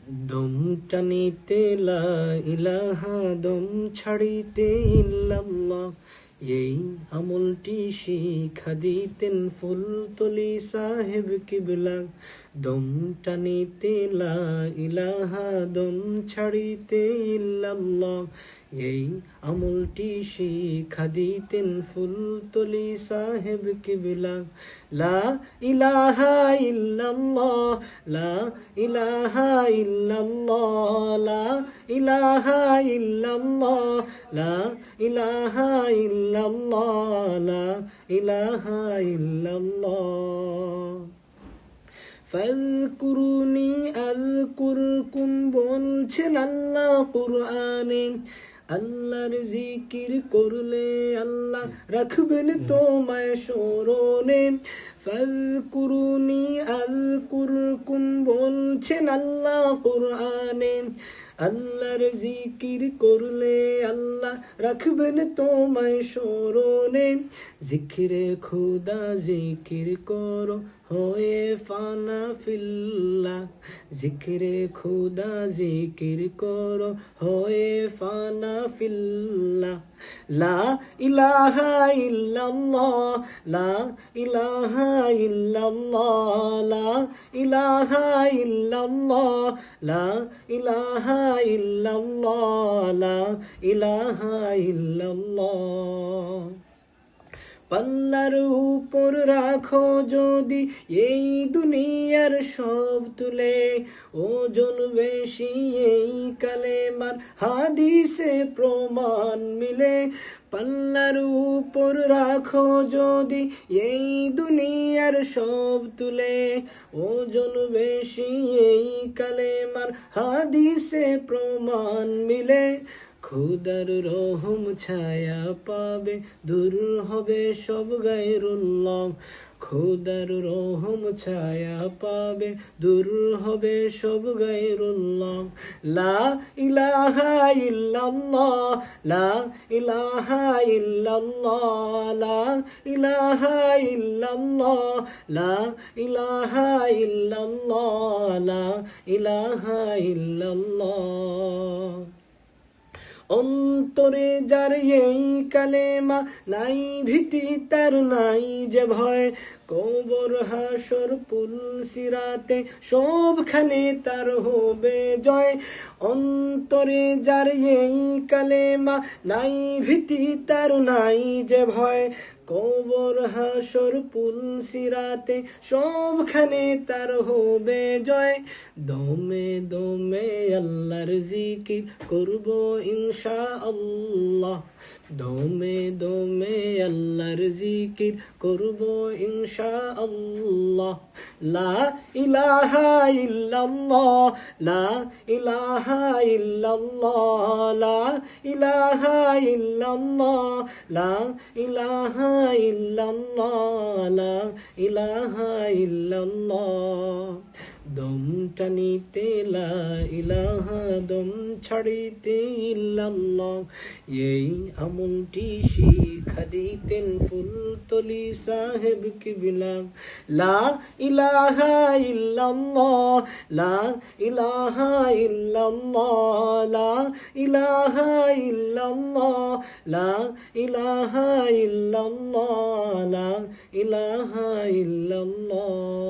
দম টানিতে লা ইলাহা, দম ছাড়িতে ইল্লাল্লাহ, এই আমলটি শিক্ষা দিতেন ফুলতলি সাহেব কিবলা। দম টানিতে লা ইলাহা, দম ছাড়িতে ইল্লাল্লাহ, এই আমলটি শিক্ষা দিতেন ফুলতলি সাহেব কিবলা। লা ইলাহা ইল্লাল্লাহ, লা ইলাহা ইল্লাল্লাহ, লা ইলাহা ইল্লাল্লাহ, লা ইলাহা ইল্লাল্লাহ, লা ইলাহা ইল্লাল্লাহ। ফাযকুরুনি আযকুরকুম বলছেন আল্লাহ কুরআনে। আল্লাহর জিকির করলে আল্লাহ রাখবেন তোমায় স্মরণে। ফাযকুরুনি আযকুরকুম বলছেন আল্লাহ কুরআনে। আল্লাহর জিকির করলে আল্লাহ রাখবেন তোমায় স্মরণে। জিকিরে খুদা জিকির করো হয়ে ফানা ফিল্লাহ, জিকিরে খুদা জিকির করো হয়ে ফানা ফিল্লাহ। লা ইলাহা ইল্লাল্লাহ, লা ইলাহা ইল্লাল্লাহ, লা ইলাহা ইল্লাল্লাহ, লা ইলাহা ইল্লাল্লাহ, লা ইলাহা ইল্লাল্লাহ। পাল্লার উপর রাখো যদি এই দুনিয়ার সব তুলে, ওজন বেশি এই কালেমার হাদিসে প্রমাণ মিলে। পাল্লার উপর রাখো যদি এই দুনিয়ার সব তুলে, ওজন বেশি এই কালেমার হাদিসে প্রমাণ মিলে। খুদার রহম ছায়া পাবে, দূর হবে সব গায়রুল্লাহ। খুদার রহম ছায়া পাবে, দূর হবে সব গায়রুল্লাহ। লা ইলাহা ইল্লাল্লাহ, লা ইলাহা ইল্লাল্লাহ, লা ইলাহা ইল্লাল্লাহ, লা ইলাহা ইল্লাল্লাহ, লা ইলাহা ইল্লাল্লাহ। অন্তরে যার এই কালেমা নাই ভীতি তার নাই যে ভয়, কবর হাসর পুল সিরাতে সবখানে তার হবে জয়। অন্তরে যার এই কালেমা নাই ভীতি তার নাই যে ভয়, কবর হাসর পুল সিরাতে সবখানে তার হবে জয়। দমে দমে আল্লাহর জিকির করব ইনশাআল্লাহ, দমে দমে আল্লাহর জিকির করব ইনশাআল্লাহ। লা ইলাহা ইল্লাল্লাহ, লা ইলাহা ইল্লাল্লাহ, লা ইলাহা ইল্লাল্লাহ, লা ইলাহা ইল্লাল্লাহ, লা ইলাহা ইল্লাল্লাহ। দম টানিতে লা ইলাহা, দম ছাড়িতে ইল্লাল্লাহ, এই আমলটি শিক্ষা দিতেন ফুলতলি সাহেব কিবলা। লা ইলাহা ইল্লাল্লাহ, লা ইলাহা ইল্লাল্লাহ, লা ইলাহা ইল্লাল্লাহ, লা ইলাহা ইল্লাল্লাহ, লা ইলাহা ইল্লাল্লাহ।